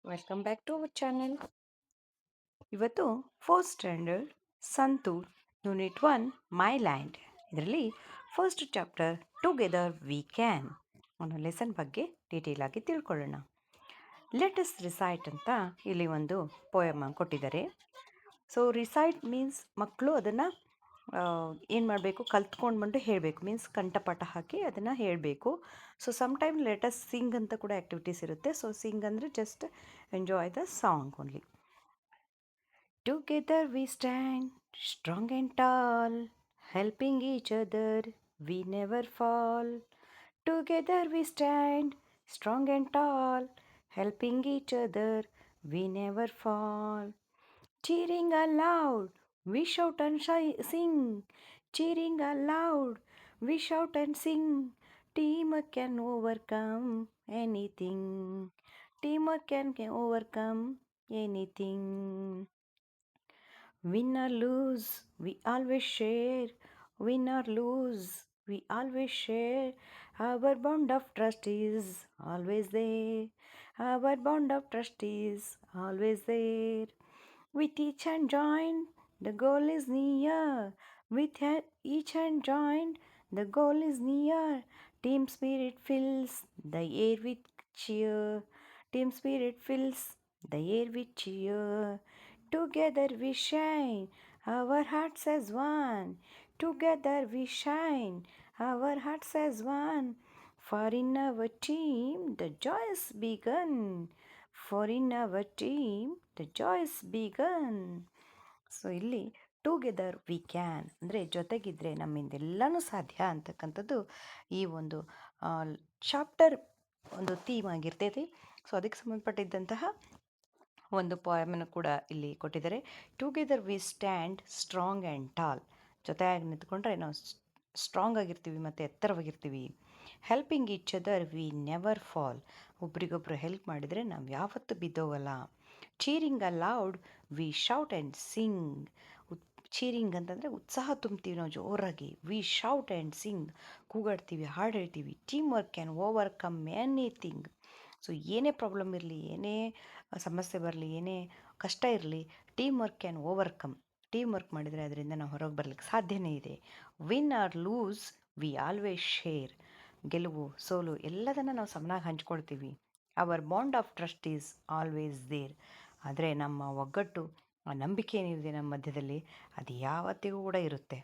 Welcome back to our channel. ಇವತ್ತು fourth standard Santoor unit 1 my land ಇದರಲ್ಲಿ first chapter together we can ಅನ್ನೋ lesson ಬಗ್ಗೆ detail ಆಗಿ ತಿಳ್ಕೊಳ್ಳೋಣ. ಲೆಟಸ್ ರಿಸೈಟ್ ಅಂತ ಇಲ್ಲಿ ಒಂದು ಪೋಯಮ್ ಕೊಟ್ಟಿದ್ದಾರೆ. ಸೊ ರಿಸೈಟ್ ಮೀನ್ಸ್ ಮಕ್ಕಳು ಅದನ್ನು ಏನು ಮಾಡಬೇಕು, ಕಲ್ತ್ಕೊಂಡು ಬಂದು ಹೇಳಬೇಕು, ಮೀನ್ಸ್ ಕಂಠಪಾಠ ಹಾಕಿ ಅದನ್ನು ಹೇಳಬೇಕು. ಸೊ ಸಮ್ಟೈಮ್ ಲೆಟಸ್ ಸಿಂಗ್ ಅಂತ ಕೂಡ ಆ್ಯಕ್ಟಿವಿಟೀಸ್ ಇರುತ್ತೆ. ಸೊ ಸಿಂಗ್ ಅಂದರೆ just enjoy the song only. Together we stand strong and tall, helping each other, we never fall. Together we stand strong and tall, helping each other, we never fall. Cheering aloud, we shout and sing. Cheering aloud, we shout and sing. Teamwork can overcome anything. Teamwork can overcome anything. Win or lose, we always share. Win or lose, we always share. Our bond of trust is always there. Our bond of trust is always there. With each hand joined, the goal is near. With each hand joined, the goal is near. Team spirit fills the air with cheer. Team spirit fills the air with cheer. Together we shine, our hearts as one. Together we shine, our hearts as one. For in our team the joys begun. For in our team the joys begun. So ಇಲ್ಲಿ together we can ಅಂದರೆ ಜೊತೆಗಿದ್ದರೆ ನಮ್ಮಿಂದೆಲ್ಲನೂ ಸಾಧ್ಯ ಅಂತಕ್ಕಂಥದ್ದು ಈ ಒಂದು chapter ಒಂದು theme ಆಗಿರ್ತೈತಿ. So ಅದಕ್ಕೆ ಸಂಬಂಧಪಟ್ಟಿದ್ದಂತಹ ಒಂದು ಪೋಯಮನ್ನು ಕೂಡ ಇಲ್ಲಿ ಕೊಟ್ಟಿದ್ದಾರೆ. Together we stand strong and tall. ಜೊತೆಯಾಗಿ ನಿಂತ್ಕೊಂಡ್ರೆ ನಾವು ಸ್ಟ್ರಾಂಗ್ ಆಗಿರ್ತೀವಿ ಮತ್ತು ಎತ್ತರವಾಗಿರ್ತೀವಿ. Helping each other we never fall. ಒಬ್ರಿಗೊಬ್ರು ಹೆಲ್ಪ್ ಮಾಡಿದರೆ ನಾವು ಯಾವತ್ತೂ ಬಿದ್ದೋಗಲ್ಲ. Cheering aloud we shout and sing. Cheering ಅಂತಂದರೆ ಉತ್ಸಾಹ ತುಂಬ್ತೀವಿ ನಾವು ಜೋರಾಗಿ. ವಿ ಶೌಟ್ ಆ್ಯಂಡ್ ಸಿಂಗ್, ಕೂಗಾಡ್ತೀವಿ, ಹಾಡು ಹೇಳ್ತೀವಿ. Team work can overcome anything. So ಏನೇ ಪ್ರಾಬ್ಲಮ್ ಇರಲಿ, ಏನೇ ಸಮಸ್ಯೆ ಬರಲಿ, ಏನೇ ಕಷ್ಟ ಇರಲಿ, team work can overcome. Team work ಮಾಡಿದರೆ ಅದರಿಂದ ನಾವು ಹೊರಗೆ ಬರಲಿಕ್ಕೆ ಸಾಧ್ಯನೇ ಇದೆ. Win or lose we always share. ಗೆಲುವು ಸೋಲು ಎಲ್ಲದನ್ನು ನಾವು ಸಮನಾಗಿ ಹಂಚ್ಕೊಳ್ತೀವಿ. Our bond of trust is always there. ಆದರೆ ನಮ್ಮ ಒಗ್ಗಟ್ಟು, ಆ ನಂಬಿಕೆ ಏನಿದೆ ನಮ್ಮ ಮಧ್ಯದಲ್ಲಿ, ಅದು ಯಾವತ್ತಿಗೂ ಕೂಡ ಇರುತ್ತೆ.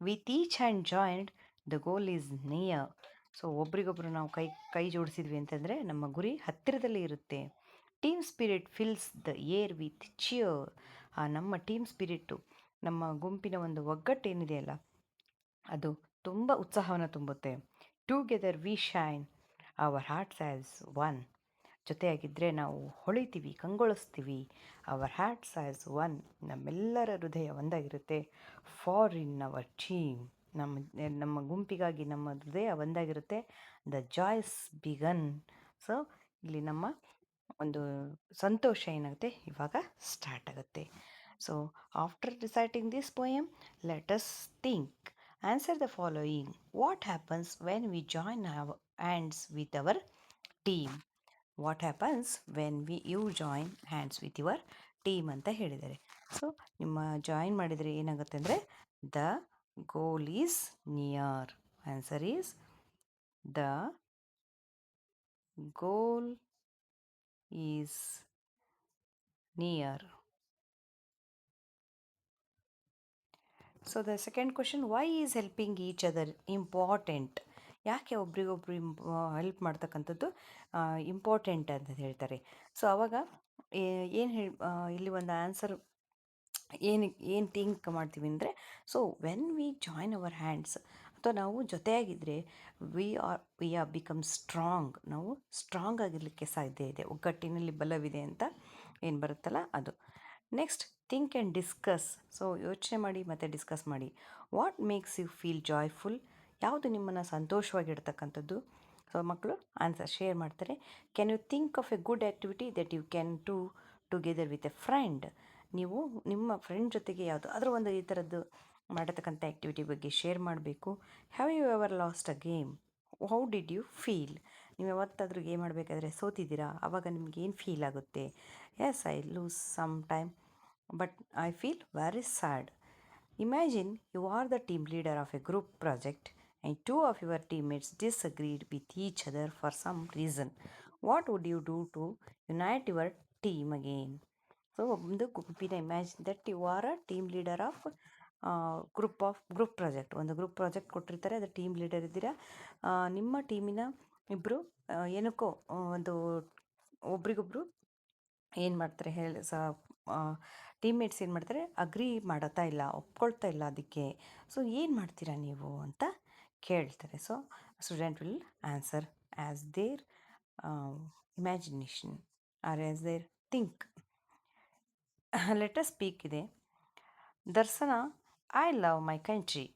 With each hand joined the goal is near. So ಒಬ್ರಿಗೊಬ್ರು ನಾವು ಕೈ ಜೋಡಿಸಿದ್ವಿ ಅಂತಂದರೆ ನಮ್ಮ ಗುರಿ ಹತ್ತಿರದಲ್ಲಿ ಇರುತ್ತೆ. Team spirit fills the air with cheer. ಆ ನಮ್ಮ ಟೀಮ್ ಸ್ಪಿರಿಟ್ಟು, ನಮ್ಮ ಗುಂಪಿನ ಒಂದು ಒಗ್ಗಟ್ಟು ಏನಿದೆಯಲ್ಲ, ಅದು ತುಂಬ ಉತ್ಸಾಹವನ್ನು ತುಂಬುತ್ತೆ. Together we shine, our hearts as one. ಜೊತೆಯಾಗಿದ್ದರೆ ನಾವು ಹೊಳಿತೀವಿ, ಕಂಗೊಳಿಸ್ತೀವಿ. ಅವರ್ ಹಾರ್ಟ್ಸ್ ಆ್ಯಸ್ ಒನ್, ನಮ್ಮೆಲ್ಲರ ಹೃದಯ ಒಂದಾಗಿರುತ್ತೆ. ಫಾರ್ ಇನ್ ಅವರ್ ಟೀಮ್, ನಮ್ಮ ಗುಂಪಿಗಾಗಿ ನಮ್ಮ ಹೃದಯ ಒಂದಾಗಿರುತ್ತೆ. The joys begin. ಸೊ ಇಲ್ಲಿ ನಮ್ಮ ಒಂದು ಸಂತೋಷ ಏನಾಗುತ್ತೆ ಇವಾಗ ಸ್ಟಾರ್ಟ್ ಆಗುತ್ತೆ. So after reciting this poem, let us think. Answer the following. What happens when we join our hands with our team? What happens when you join hands with your team ಅಂತ ಹೇಳಿದ್ದಾರೆ. So ನಿಮ್ಮ join ಮಾಡಿದರೆ ಏನಾಗುತ್ತೆ ಅಂದರೆ the goal is near. Answer is the goal is near. So the second question, why is helping each other important? ಯಾಕೆ ಒಬ್ರಿಗೊಬ್ರು help ಮಾಡ್ತಕ್ಕಂಥದ್ದು important ಅಂತ ಹೇಳ್ತಾರೆ. ಸೊ ಆವಾಗ ಏನು ಇಲ್ಲಿ ಒಂದು ಆನ್ಸರ್ ಏನು ಥಿಂಕ್ ಮಾಡ್ತೀವಿ ಅಂದರೆ, so when we join our hands, ಅಥವಾ ನಾವು ಜೊತೆಯಾಗಿದ್ದರೆ ವಿ ಆರ್ ಬಿಕಮ್ ಸ್ಟ್ರಾಂಗ್. ನಾವು ಸ್ಟ್ರಾಂಗ್ ಆಗಿರಲಿಕ್ಕೆ ಸಾಧ್ಯ ಇದೆ. ಒಗ್ಗಟ್ಟಿನಲ್ಲಿ ಬಲವಿದೆ ಅಂತ ಏನು ಬರುತ್ತಲ್ಲ ಅದು. Next, think and discuss. So ಯೋಚನೆ ಮಾಡಿ ಮತ್ತು ಡಿಸ್ಕಸ್ ಮಾಡಿ. What makes you feel joyful? ಯಾವುದು ನಿಮ್ಮನ್ನು ಸಂತೋಷವಾಗಿಡ್ತಕ್ಕಂಥದ್ದು? ಸೊ ಮಕ್ಕಳು ಆನ್ಸರ್ ಶೇರ್ ಮಾಡ್ತಾರೆ. Can you think of a good activity that you can do together with a friend? ನೀವು ನಿಮ್ಮ ಫ್ರೆಂಡ್ ಜೊತೆಗೆ ಯಾವುದಾದ್ರೂ ಒಂದು ಈ ಥರದ್ದು ಮಾಡತಕ್ಕಂಥ ಆ್ಯಕ್ಟಿವಿಟಿ ಬಗ್ಗೆ ಶೇರ್ ಮಾಡಬೇಕು. Have you ever lost a game? How did you feel? ನೀವು ಯಾವತ್ತಾದ್ರೂ ಗೇಮ್ ಆಡಬೇಕಾದ್ರೆ ಸೋತಿದ್ದೀರಾ? ಆವಾಗ ನಿಮ್ಗೆ ಏನು ಫೀಲ್ ಆಗುತ್ತೆ? Yes, I lose some time, but I feel very sad. Imagine you are the team leader of a group project and two of your teammates disagreed with each other for some reason. What would you do to unite your team again? So ಒಂದು ಗುಂಪಿನ imagine that you are a team leader of group project. ಒಂದು group project ಕೊಟ್ಟಿರ್ತಾರೆ, ಅದು team leader ಇದ್ದೀರಾ. ನಿಮ್ಮ ಟೀಮಿನ ಇಬ್ಬರು ಏನಕ್ಕೋ ಒಂದು ಒಬ್ರಿಗೊಬ್ರು ಏನು ಮಾಡ್ತಾರೆ ಹೇಳಿ ಟೀಮ್ಮೇಟ್ಸ್ ಏನು ಮಾಡ್ತಾರೆ, ಅಗ್ರಿ ಮಾಡತ್ತಾ ಇಲ್ಲ, ಒಪ್ಕೊಳ್ತಾ ಇಲ್ಲ ಅದಕ್ಕೆ. ಸೊ ಏನು ಮಾಡ್ತೀರಾ ನೀವು ಅಂತ ಕೇಳ್ತಾರೆ. So student will answer as their imagination are as their think. Let us speak ಇದೆ. Darshana, I love my country.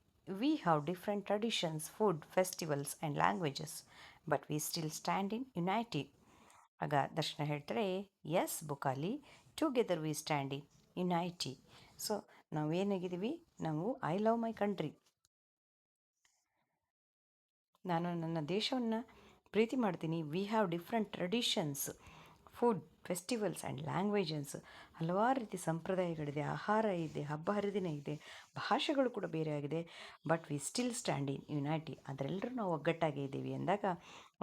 We have different traditions, food, festivals and languages, but we still stand in unity. ಆಗ ದರ್ಶನ ಹೇಳ್ತಾರೆ, ಎಸ್ ಬುಕಾಲಿ, together we stand in unity. So ನಾವೇನಾಗಿದ್ದೀವಿ, ನಾವು I love my country, ನಾನು ನನ್ನ ದೇಶವನ್ನು ಪ್ರೀತಿ ಮಾಡ್ತೀನಿ. We have different traditions, food, festivals and languages. ಹಲವಾರು ರೀತಿ ಸಂಪ್ರದಾಯಗಳಿದೆ, ಆಹಾರ ಇದೆ, ಹಬ್ಬ ಹರಿದಿನ ಇದೆ, ಭಾಷೆಗಳು ಕೂಡ ಬೇರೆ ಆಗಿದೆ. But we still stand in unity, ಅದರೆಲ್ಲರೂ ನಾವು ಒಗ್ಗಟ್ಟಾಗೇ ಇದ್ದೀವಿ ಅಂದಾಗ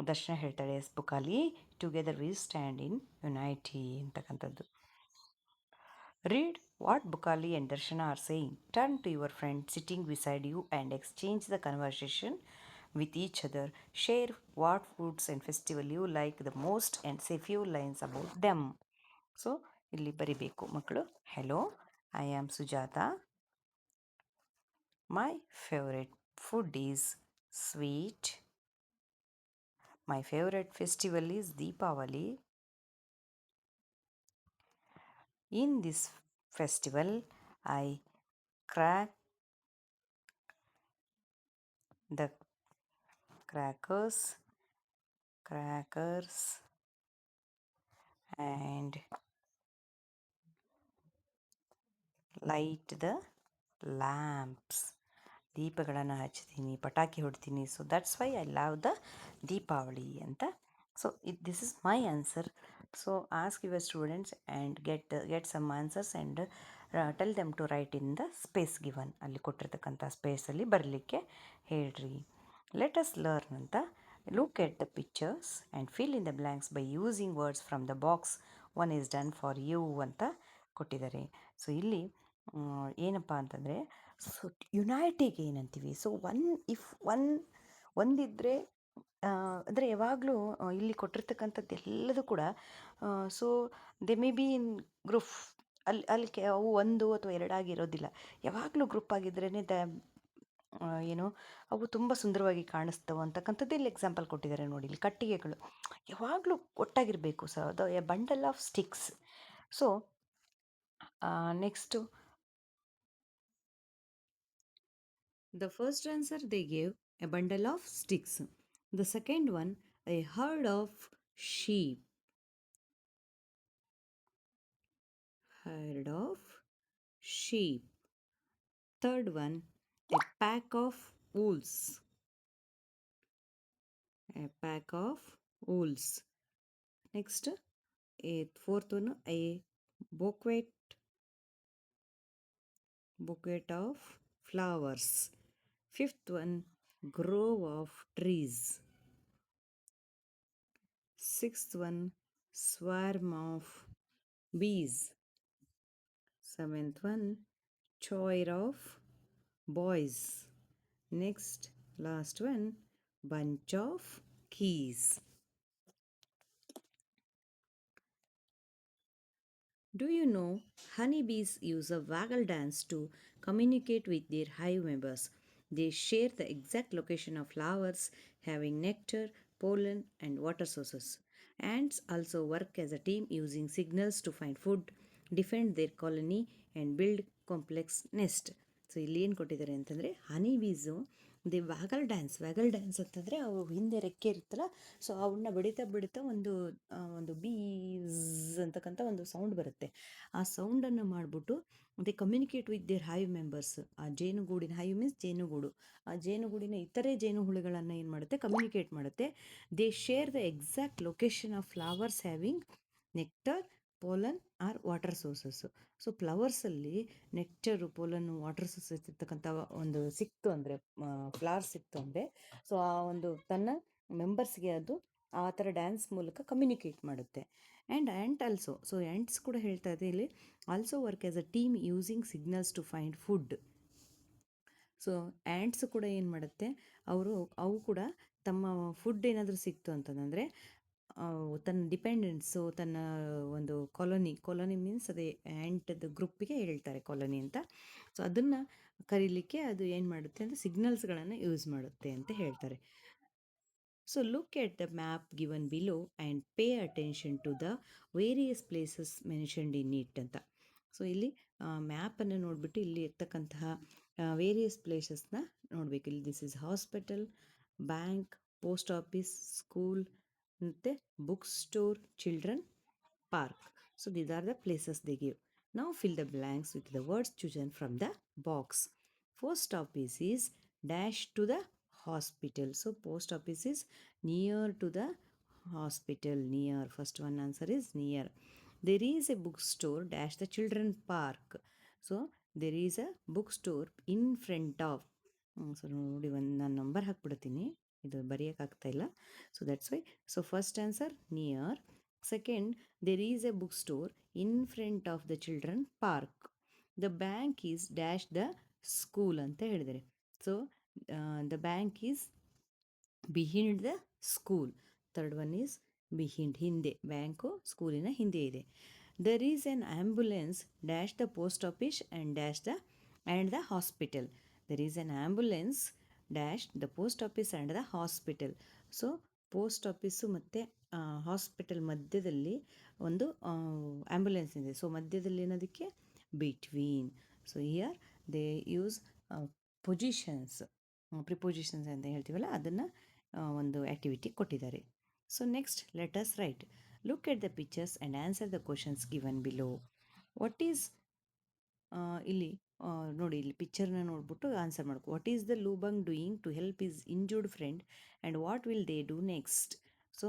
ದರ್ಶನ ಹೇಳ್ತಾಳೆ, yes ಬುಕಾಲಿ, together we stand in unity ಅಂತಕ್ಕಂಥದ್ದು. Read what Bukali and Darshana are saying. Turn to your friend sitting beside you and exchange the conversation with each other. Share what foods and festival you like the most and say few lines about them. So ಇಲ್ಲಿ ಬರಿಬೇಕು ಮಕ್ಕಳು. Hello, I am Sujatha. My favourite food is sweet. My favourite festival is Deepavali. In this festival I crack the crackers and light the lamps. ದೀಪಗಳನ್ನು ಹಚ್ತೀನಿ, ಪಟಾಕಿ ಹೊಡ್ತೀನಿ. So that's why I love the Deepavali ಅಂತ. So this is my answer. So ask your students and get some answers and tell them to write in the space given. ಅಲ್ಲಿ ಕೊಟ್ಟಿರ್ತಕ್ಕಂಥ ಸ್ಪೇಸಲ್ಲಿ ಬರಲಿಕ್ಕೆ ಹೇಳ್ರಿ. ಲೆಟ್ ಅಸ್ ಲರ್ನ್ ಅಂತ. Look at the pictures and fill in the blanks by using words from the box. One is done for you ಅಂತ ಕೊಟ್ಟಿದ್ದಾರೆ. So ಇಲ್ಲಿ ಏನಪ್ಪ ಅಂತಂದರೆ, ಸೊ ಯುನೈಟಿಗೆ ಏನಂತೀವಿ, ಸೊ ಒಂದಿದ್ದರೆ ಅಂದರೆ ಯಾವಾಗಲೂ ಇಲ್ಲಿ ಕೊಟ್ಟಿರ್ತಕ್ಕಂಥದ್ದು ಎಲ್ಲದೂ ಕೂಡ so they may be in group, ಅಲ್ಲಿ ಅವು ಒಂದು ಅಥವಾ ಎರಡಾಗಿರೋದಿಲ್ಲ. ಯಾವಾಗಲೂ ಗ್ರೂಪ್ ಆಗಿದ್ರೇ ಏನು ಅವು ತುಂಬ ಸುಂದರವಾಗಿ ಕಾಣಿಸ್ತವೆ ಅಂತಕ್ಕಂಥದ್ದು ಇಲ್ಲಿ ಎಕ್ಸಾಂಪಲ್ ಕೊಟ್ಟಿದ್ದಾರೆ ನೋಡಿ. ಇಲ್ಲಿ ಕಟ್ಟಿಗೆಗಳು ಯಾವಾಗಲೂ ಒಟ್ಟಾಗಿರಬೇಕು. ಸೊ ಅದು A bundle of sticks. So next the first answer they gave a bundle of sticks. The second one, a herd of sheep. Herd of sheep. Third one, a pack of wolves. A pack of wolves. Next, a fourth one, a bouquet of flowers. Fifth one, grove of trees. Sixth one, swarm of bees. Seventh one, choir of boys. Next, last one, bunch of keys. Do you know honeybees use a waggle dance to communicate with their hive members? They share the exact location of flowers having nectar, pollen, and water sources. Ants also work as a team using signals to find food, defend their colony, and build complex nest. So ಇಲ್ಲಿ ಏನು ಕೊಟ್ಟಿದ್ದಾರೆ ಅಂತಂದರೆ, ಹನಿ ಬೀಸು the ವ್ಯಾಗಲ್ dance ಅಂತಂದರೆ ಅವು ಹಿಂದೆ ರೆಕ್ಕೆ ಇರುತ್ತಲ್ಲ, ಸೊ ಅವನ್ನ ಬಡಿತಾ ಒಂದು ಬೀಸ್ ಅಂತಕ್ಕಂಥ ಒಂದು ಸೌಂಡ್ ಬರುತ್ತೆ. ಆ ಸೌಂಡನ್ನು ಮಾಡಿಬಿಟ್ಟು they communicate with their hive members. ಆ ಜೇನುಗೂಡಿನ, ಹೈವ್ ಮೀನ್ಸ್ ಜೇನುಗೂಡು, ಆ ಜೇನುಗೂಡಿನ ಇತರೆ ಜೇನುಹುಳುಗಳನ್ನು ಏನು ಮಾಡುತ್ತೆ, ಕಮ್ಯುನಿಕೇಟ್ ಮಾಡುತ್ತೆ. They share the exact location of flowers having nectar, pollen or water sources. So ಫ್ಲವರ್ಸಲ್ಲಿ ನೆಕ್ಟರು, ಪೋಲನ್ನು, ವಾಟರ್ ಸೋರ್ಸಸ್ ಇರ್ತಕ್ಕಂಥ ಒಂದು ಸಿಕ್ತು ಅಂದರೆ, ಫ್ಲವರ್ಸ್ ಸಿಕ್ತು ಅಂದರೆ, ಸೊ ಆ ಒಂದು ತನ್ನ ಮೆಂಬರ್ಸ್ಗೆ ಅದು ಆ ಥರ ಡ್ಯಾನ್ಸ್ ಮೂಲಕ ಕಮ್ಯುನಿಕೇಟ್ ಮಾಡುತ್ತೆ. ಆ್ಯಂಡ್ ಆಲ್ಸೋ, ಸೊ ಆ್ಯಂಟ್ಸ್ ಕೂಡ ಹೇಳ್ತಾ ಇದೆ ಇಲ್ಲಿ, also work as a team using signals to find food. So ants ಕೂಡ ಏನು ಮಾಡುತ್ತೆ, ಅವು ಕೂಡ ತಮ್ಮ ಫುಡ್ ಏನಾದರೂ ಸಿಕ್ತು ಅಂತಂದರೆ ತನ್ನ ಡಿಪೆಂಡೆನ್ಸು, ತನ್ನ ಒಂದು ಕಾಲೋನಿ ಮೀನ್ಸ್ ಅದೇ ಆ್ಯಂಟದ ಗ್ರೂಪಿಗೆ ಹೇಳ್ತಾರೆ ಕಾಲೋನಿ ಅಂತ. ಸೊ ಅದನ್ನು ಕರೀಲಿಕ್ಕೆ ಅದು ಏನು ಮಾಡುತ್ತೆ ಅಂದರೆ ಸಿಗ್ನಲ್ಸ್ಗಳನ್ನು ಯೂಸ್ ಮಾಡುತ್ತೆ ಅಂತ ಹೇಳ್ತಾರೆ. So look at the map given below and pay attention to the various places mentioned in it ಅಂತ. ಸೊ ಇಲ್ಲಿ ಮ್ಯಾಪನ್ನು ನೋಡಿಬಿಟ್ಟು ಇಲ್ಲಿ ಇರ್ತಕ್ಕಂತಹ ವೇರಿಯಸ್ ಪ್ಲೇಸಸ್ನ ನೋಡಬೇಕು. ಇಲ್ಲಿ this is hospital, bank, post office, school, ಮತ್ತು book store, children park. So these are the places they give. Now fill the blanks with the words chosen from the box. Post office is dash to the hospital. So post office is near to the hospital. Near, first one answer is near. There is a bookstore dash the children park. So there is a bookstore in front of. So ನೋಡಿ, ಒಂದು ನಾನು number ಹಾಕ್ಬಿಡ್ತೀನಿ, ಇದು ಬರೆಯೋಕ್ಕಾಗ್ತಾ ಇಲ್ಲ. So that's Y. So first answer near. Second, there is a bookstore in front of the children park. The bank is dash the school ಅಂತ ಹೇಳಿದ್ದಾರೆ. So the bank is behind the school. Third one is behind, ಹಿಂದೆ. Bank ಸ್ಕೂಲಿನ ಹಿಂದೆ ಇದೆ. There is an ambulance dash the post office and dash the and the hospital. There is an ambulance dash the post office and the hospital. So post office ಮತ್ತು hospital ಮಧ್ಯದಲ್ಲಿ ಒಂದು ambulance ಇದೆ. So ಮಧ್ಯದಲ್ಲಿ ಏನದಕ್ಕೆ, between. So here they use positions, prepositions ಅಂತ ಹೇಳ್ತೀವಲ್ಲ, ಅದನ್ನು ಒಂದು ಆ್ಯಕ್ಟಿವಿಟಿ ಕೊಟ್ಟಿದ್ದಾರೆ. So next let us write. Look at the pictures and answer the questions given below. What is, ಇಲ್ಲಿ ನೋಡಿ, ಇಲ್ಲಿ ಪಿಕ್ಚರ್ನ ನೋಡ್ಬಿಟ್ಟು ಆನ್ಸರ್ ಮಾಡ್ಕೊ. What is the Lubang doing to help his injured friend and what will they do next. So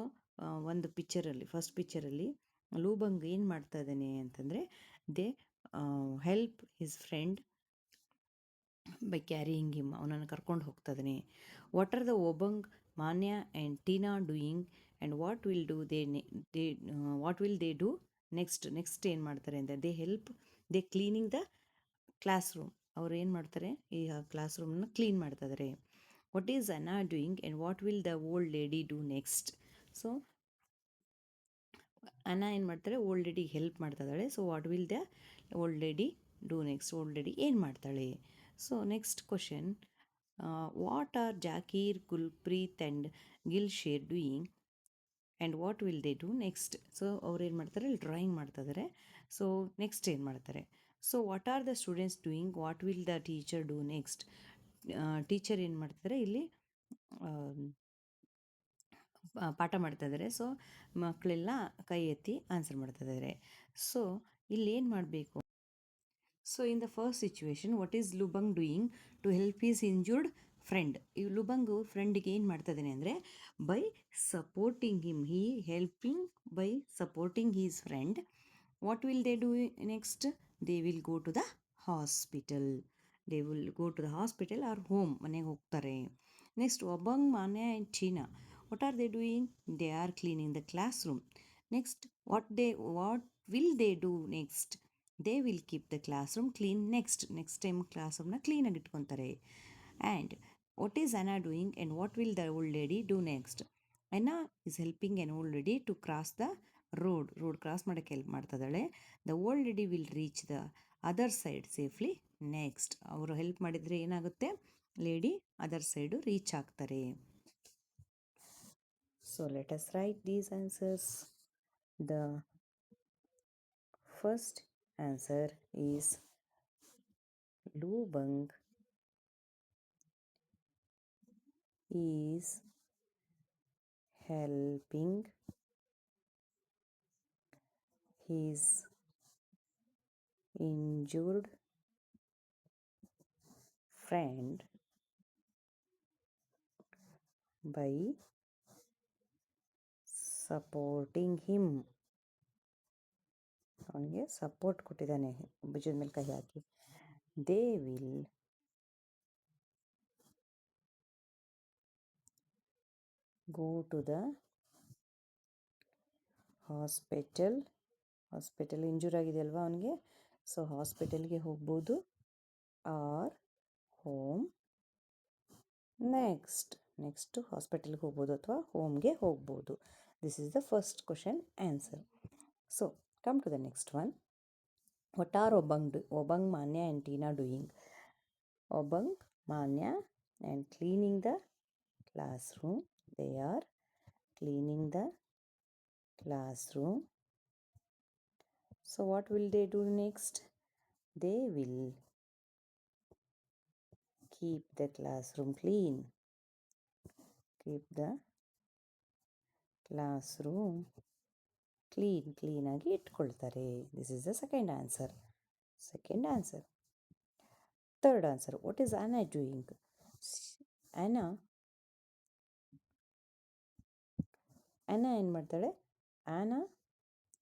ಒಂದು ಪಿಕ್ಚರಲ್ಲಿ, first ಪಿಕ್ಚರಲ್ಲಿ Lubang ಏನು ಮಾಡ್ತಾ ಇದ್ದಾನೆ ಅಂತಂದರೆ, they help his friend by carrying him, ಅವನನ್ನು ಕರ್ಕೊಂಡು ಹೋಗ್ತಾ ಇದ್ದಾನೆ. What are the Obang, Manya and Tina doing and what will they do next ಏನು ಮಾಡ್ತಾರೆ ಅಂದರೆ, they cleaning the class room. ಅವ್ರು ಏನು ಮಾಡ್ತಾರೆ, ಈ ಕ್ಲಾಸ್ ರೂಮನ್ನ ಕ್ಲೀನ್ ಮಾಡ್ತಾ ಇದ್ದಾರೆ. What is Ana doing and what will the old lady do next. So Ana ಏನು ಮಾಡ್ತಾರೆ, ಓಲ್ಡ್ ಲೇಡಿಗೆ ಹೆಲ್ಪ್ ಮಾಡ್ತಾ ಇದ್ದಾಳೆ. So what will the old lady do next, old lady ಏನು ಮಾಡ್ತಾಳೆ. So next question, what are Zakir, Gulpreet and Gilsher doing and what will they do next. So ಅವ್ರು ಏನು ಮಾಡ್ತಾರೆ, ಇಲ್ಲಿ ಡ್ರಾಯಿಂಗ್ ಮಾಡ್ತಾ ಇದ್ದಾರೆ. ಸೊ ನೆಕ್ಸ್ಟ್ ಏನು ಮಾಡ್ತಾರೆ. So what are the students doing, what will the teacher do next. Teacher ಏನು ಮಾಡ್ತಾರೆ, ಇಲ್ಲಿ ಪಾಠ ಮಾಡ್ತಾ ಇದ್ದಾರೆ. ಸೊ ಮಕ್ಕಳೆಲ್ಲ ಕೈ ಎತ್ತಿ ಆನ್ಸರ್ ಮಾಡ್ತಾ ಇದ್ದಾರೆ. ಸೊ ಇಲ್ಲಿ ಏನು ಮಾಡಬೇಕು. So in the first situation, what is Lubang doing to help his injured friend. ಈ ಲುಬಂಗು ಫ್ರೆಂಡಿಗೆ ಏನು ಮಾಡ್ತಾ ಇದ್ದಾನೆ ಅಂದರೆ, by supporting him, helping by supporting his friend. What will they do next, they will go to the hospital. Or home, ಮನೆಗೆ ಹೋಗ್ತಾರೆ. Next, Obang, Manya and ಚೀನಾ, what are they doing, they are cleaning the class room. Next, what will they do next, they will keep the class room clean. Next time class ರೂಮ್ನ ಕ್ಲೀನಾಗಿ ಇಟ್ಕೊತಾರೆ. And what is Ana doing and what will the old lady do next. Ana is helping an old lady to cross the road cross ಮಾಡೋಕ್ಕೆ help ಮಾಡ್ತಾ ಇದ್ದಾಳೆ. The old lady will reach the other side safely next. ಅವರು help ಮಾಡಿದರೆ ಏನಾಗುತ್ತೆ, lady other side reach ಆಗ್ತಾರೆ. So let us write these answers. The first answer is ಲೂಬಂಗ್ is helping his injured friend by supporting him. ಅವನಿಗೆ support ಕೊಟ್ಟಿದ್ದಾನೆ ಭುಜದ ಮೇಲೆ ಕೈ ಹಾಕಿ. They will go to the hospital injure ಆಗಿದೆ ಅಲ್ವಾ ಅವನಿಗೆ, ಸೊ ಹಾಸ್ಪಿಟಲ್ಗೆ ಹೋಗ್ಬೋದು ಆರ್ ಹೋಮ್. ನೆಕ್ಸ್ಟು ಹಾಸ್ಪಿಟಲ್ಗೆ ಹೋಗ್ಬೋದು ಅಥವಾ ಹೋಮ್ಗೆ ಹೋಗ್ಬೋದು. This is the first question answer. So come to the next one. What are Obang Manya and Tina doing? Obang Manya and cleaning the classroom. They are cleaning the classroom. So what will they do next? They will keep the classroom clean. Keep the classroom clean ಆಗಿ ಇಟ್ಕೊಳ್ತಾರೆ. This is the second answer. Third answer. What is Anna doing? Anna ಏನು ಮಾಡ್ತಾಳೆ?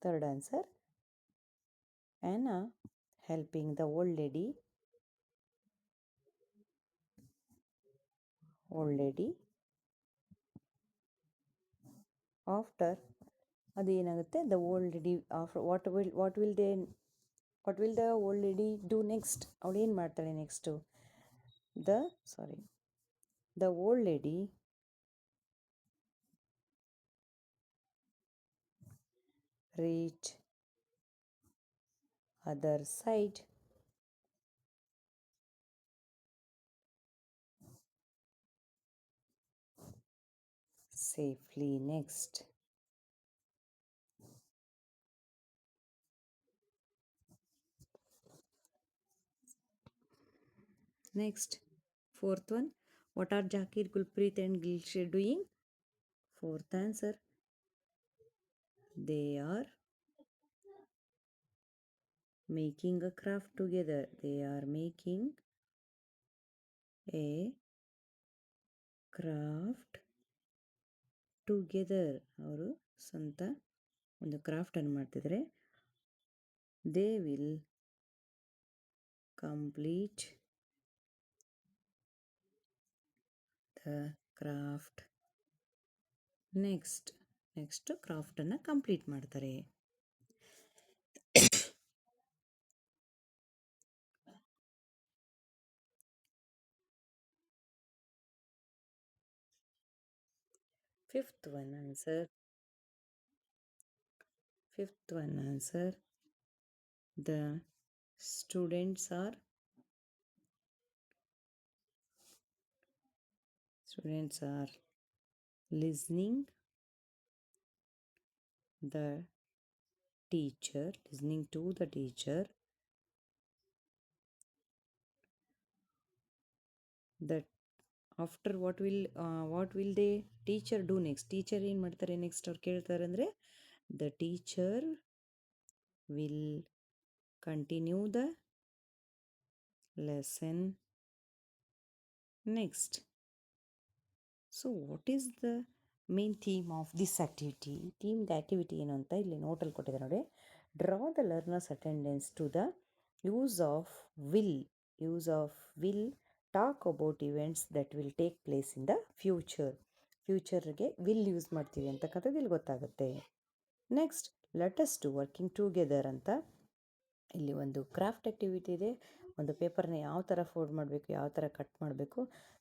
Third answer. Anna helping the old lady after ಅದೇನಾಗುತ್ತೆ, the old lady after what will the old lady do next? ಅವಳು ಏನು ಮಾಡ್ತಾಳೆ next? the old lady reach other side safely. Next, fourth one. What are Jakir, Gulpreet and Gulsher doing? Fourth answer. They are making a craft together. They are making a craft together. ಅವರು ಸ್ವಂತ ಒಂದು ಕ್ರಾಫ್ಟನ್ನು ಮಾಡ್ತಿದ್ದಾರೆ. They will complete the craft. Next ಕ್ರಾಫ್ಟನ್ನು complete ಮಾಡ್ತಾರೆ. Fifth one answer. The students are listening to the teacher. That after what will the teacher do next? Teacher ಏನು ಮಾಡ್ತಾರೆ next ಅವ್ರು ಕೇಳ್ತಾರೆ ಅಂದರೆ, the teacher will continue the lesson next. So what is the main theme of this activity? Themed activity ಏನು ಅಂತ ಇಲ್ಲಿ ನೋಟಲ್ಲಿ ಕೊಟ್ಟಿದ್ದಾರೆ ನೋಡಿ. Draw the learner's attendance to the use of will. Talk about events that will take place in the ಫ್ಯೂಚರ್ಗೆ will use ಮಾಡ್ತೀವಿ ಅಂತಕ್ಕಂಥದ್ದು ಇಲ್ಲಿ ಗೊತ್ತಾಗುತ್ತೆ. Next, let us to working together ಅಂತ ಇಲ್ಲಿ ಒಂದು ಕ್ರಾಫ್ಟ್ ಆ್ಯಕ್ಟಿವಿಟಿ ಇದೆ. ಒಂದು ಪೇಪರ್ನ ಯಾವ ಥರ ಫೋಲ್ಡ್ ಮಾಡಬೇಕು, ಯಾವ ಥರ ಕಟ್ ಮಾಡಬೇಕು,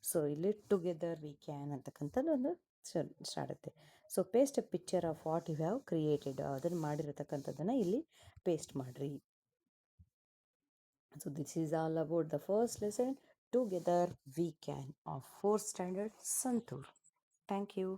ಸೊ ಇಲ್ಲಿ ಟುಗೆದರ್ ವಿ ಕ್ಯಾನ್ ಅಂತಕ್ಕಂಥದ್ದು ಒಂದು start. So paste a picture of what you have created. ಅದನ್ನು ಮಾಡಿರತಕ್ಕಂಥದ್ದನ್ನು ಇಲ್ಲಿ ಪೇಸ್ಟ್ ಮಾಡಿರಿ. So this is all about the first lesson, Together We Can, of 4th standard Santur. Thank you.